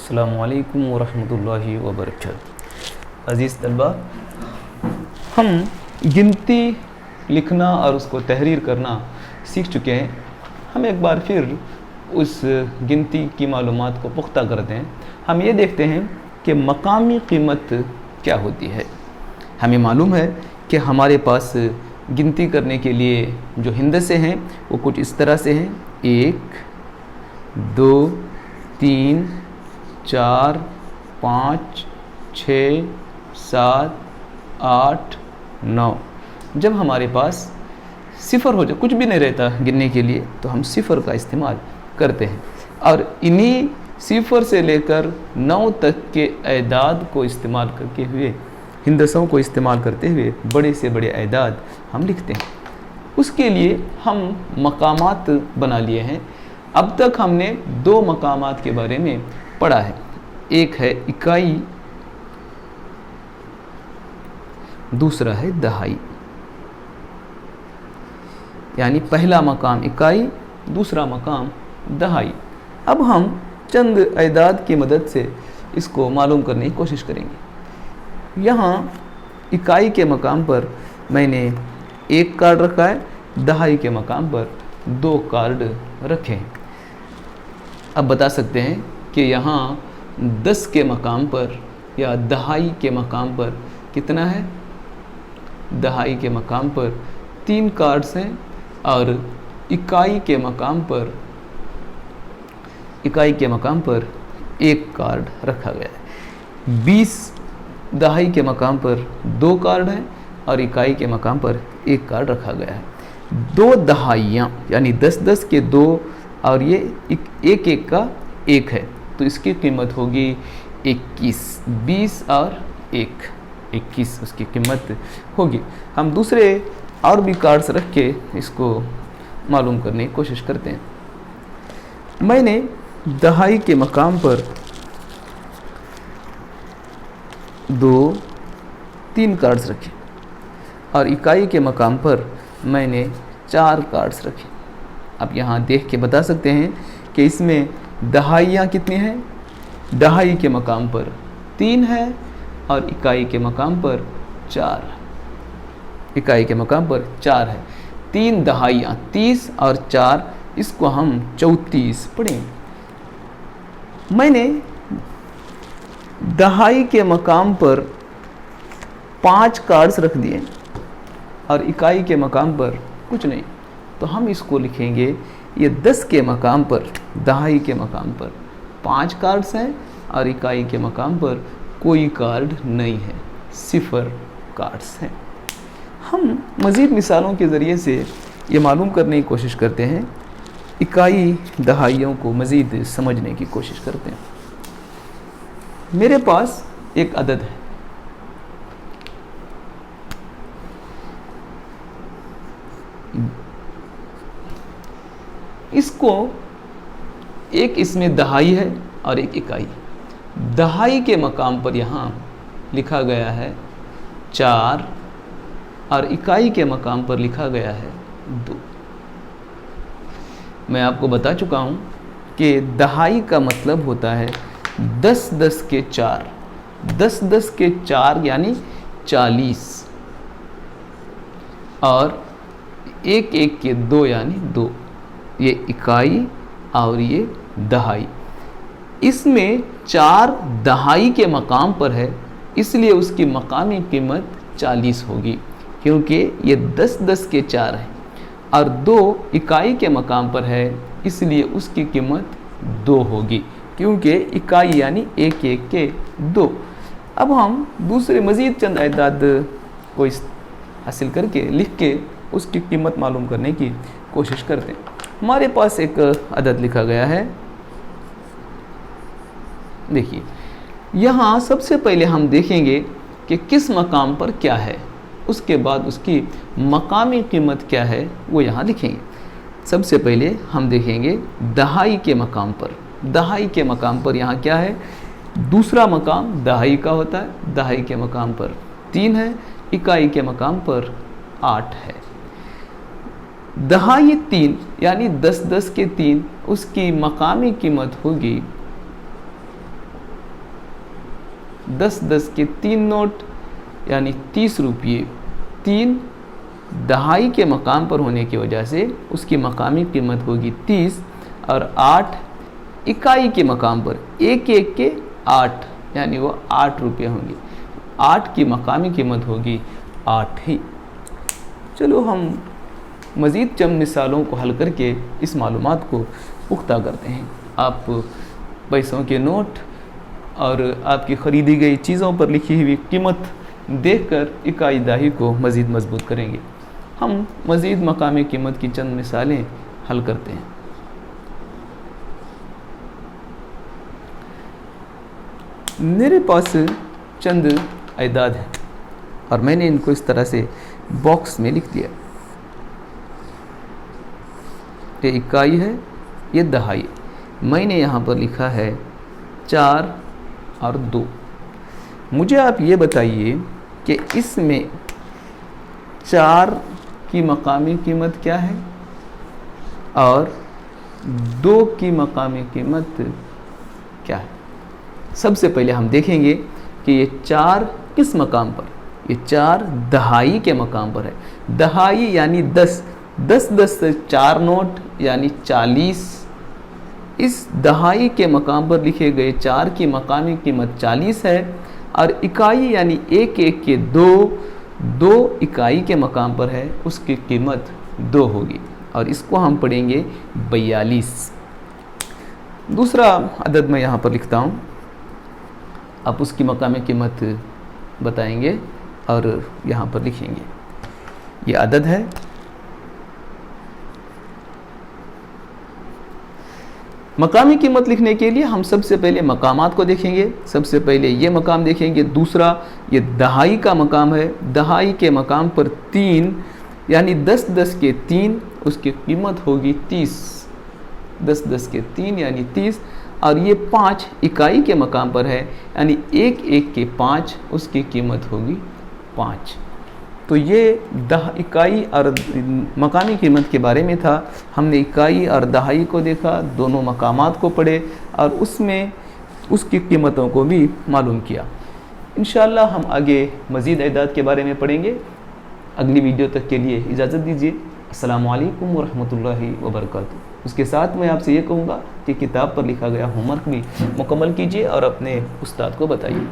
अस्सलामु अलैकुम वरहमतुल्लाहि वबरकातुहू। अज़ीज़ तलबा, हम गिनती लिखना और उसको तहरीर करना सीख चुके हैं। हम एक बार फिर उस गिनती की मालूमात को पुख्ता करते हैं। हम ये देखते हैं कि मकामी कीमत क्या होती है। हमें मालूम है कि हमारे पास गिनती करने के लिए जो हिंदसे हैं वो कुछ इस तरह से हैं: 1, 2, 3, 4, 5, 6, 7, 8, 9। जब हमारे पास सिफ़र हो जाए, कुछ भी नहीं रहता गिनने के लिए, तो हम सिफ़र का इस्तेमाल करते हैं और इन्हीं सिफ़र से लेकर 9 तक के अदाद को इस्तेमाल करके हुए, हिंदसों को इस्तेमाल करते हुए बड़े से बड़े अदाद हम लिखते हैं। उसके लिए हम मकामात बना लिए हैं। अब तक हमने 2 मकामात के बारे में पढ़ा है। एक है इकाई, दूसरा है दहाई। यानी पहला मकाम इकाई, दूसरा मकाम दहाई। अब हम चंद अदाद की मदद से इसको मालूम करने की कोशिश करेंगे। यहाँ इकाई के मकाम पर मैंने 1 कार्ड रखा है, दहाई के मकाम पर 2 कार्ड रखे हैं। अब बता सकते हैं कि यहाँ 10 के मकाम पर या दहाई के मकाम पर कितना है। दहाई के मकाम पर 3 कार्ड्स हैं और इकाई के मकाम पर 1 कार्ड रखा गया है। 20 दहाई के मकाम पर 2 कार्ड हैं और इकाई के मकाम पर 1 कार्ड रखा गया है। 2 दहाइयाँ यानी 10-10 के 2 और ये 1-1 का 1 है, तो इसकी कीमत होगी 21। 20 और 1, 21 उसकी कीमत होगी। हम दूसरे और भी कार्ड्स रख के इसको मालूम करने की कोशिश करते हैं। मैंने दहाई के मकाम पर 2-3 कार्ड्स रखे और इकाई के मकाम पर मैंने 4 कार्ड्स रखे। अब यहाँ देख के बता सकते हैं कि इसमें दहाइयाँ कितनी हैं। दहाई के मकाम पर 3 है और इकाई के मकाम पर 4। इकाई के मकाम पर 4 है। 3 दहाइयाँ 30 और 4, इसको हम 34 पढ़ेंगे। मैंने दहाई के मकाम पर 5 कार्ड्स रख दिए और इकाई के मकाम पर कुछ नहीं, तो हम इसको लिखेंगे ये 10 के मकाम पर, दहाई के मकाम पर 5 कार्ड्स हैं और इकाई के मकाम पर कोई कार्ड नहीं है, 0 कार्ड्स हैं। हम मज़ीद मिसालों के ज़रिए से ये मालूम करने की कोशिश करते हैं, इकाई दहाइयों को मज़ीद समझने की कोशिश करते हैं। मेरे पास एक अदद है, इसको एक इसमें दहाई है और एक इकाई। दहाई के मकाम पर यहाँ लिखा गया है 4 और इकाई के मकाम पर लिखा गया है 2। मैं आपको बता चुका हूँ कि दहाई का मतलब होता है 10-10 के 4, 10-10 के 4 यानी 40 और 1-1 के 2 यानी 2। ये इकाई और ये दहाई। इसमें 4 दहाई के मकाम पर है, इसलिए उसकी मकामी कीमत 40 होगी, क्योंकि ये 10-10 के 4 है और 2 इकाई के मकाम पर है, इसलिए उसकी कीमत 2 होगी, क्योंकि इकाई यानी 1-1 के 2। अब हम दूसरे मज़ीद चंद अदाद को हासिल करके लिख के उसकी कीमत मालूम करने की कोशिश करते हैं। हमारे पास एक अदद लिखा गया है। देखिए, यहाँ सबसे पहले हम देखेंगे कि किस मकाम पर क्या है, उसके बाद उसकी मकामी कीमत क्या है वो यहाँ लिखेंगे। सबसे पहले हम देखेंगे दहाई के मकाम पर। दहाई के मकाम पर यहाँ क्या है, दूसरा मकाम दहाई का होता है। दहाई के मकाम पर 3 है, इकाई के मकाम पर 8 है। दहाई 3 यानी 10-10 के 3, उसकी मकामी कीमत होगी 10-10 के 3 नोट यानी 30 रुपये 3 दहाई के मकाम पर होने की वजह से उसकी मकामी कीमत होगी 30 और 8 इकाई के मकाम पर 1-1 के 8 यानी वो 8 रुपये होंगे। 8 की मकामी कीमत होगी 8 ही। चलो हम मज़ीद चंद मिसालों को हल करके इस मालूमात को पुख्ता करते हैं। आप पैसों के नोट और आपकी ख़रीदी गई चीज़ों पर लिखी हुई कीमत देखकर इकाई दहाई को मज़ीद मजबूत करेंगे। हम मज़ीद मकामी कीमत की चंद मिसालें हल करते हैं। मेरे पास चंद अदाद हैं और मैंने इनको इस तरह से बॉक्स में लिख दिया। ये इकाई है, ये दहाई। मैंने यहाँ पर लिखा है 4 और 2। मुझे आप ये बताइए कि इसमें 4 की मकामी कीमत क्या है और 2 की मकामी कीमत क्या है। सबसे पहले हम देखेंगे कि ये 4 किस मकाम पर, ये 4 दहाई के मकाम पर है। दहाई यानी 10 से 4 नोट यानी 40। इस दहाई के मकाम पर लिखे गए 4 की मकामी कीमत 40 है और इकाई यानी 1-1 के 2 इकाई के मकाम पर है, उसकी कीमत 2 होगी और इसको हम पढ़ेंगे 42। दूसरा अदद मैं यहाँ पर लिखता हूँ, आप उसकी मकामी कीमत बताएंगे और यहाँ पर लिखेंगे। ये अदद है। मकामी कीमत लिखने के लिए हम सबसे पहले मकामात को देखेंगे। सबसे पहले ये मकाम देखेंगे। दूसरा ये दहाई का मकाम है। दहाई के मकाम पर 3 यानी 10-10 के 3, उसकी कीमत होगी 30। 10-10 के 3 यानी 30 और ये 5 इकाई के मकाम पर है यानी 1-1 के 5, उसकी कीमत होगी 5। तो ये इकाई और मकामी कीमत के बारे में था। हमने इकाई और दहाई को देखा, दोनों मकामात को पढ़े और उसमें उसकी कीमतों को भी मालूम किया। इंशाअल्लाह हम आगे मज़ीद अदाद के बारे में पढ़ेंगे। अगली वीडियो तक के लिए इजाज़त दीजिए। अस्सलामु अलैकुम वरहमतुल्लाहि वबरकातुहू। उसके साथ मैं आपसे ये कहूँगा कि किताब पर लिखा गया होमवर्क भी मुकम्मल कीजिए और अपने उस्ताद को बताइए।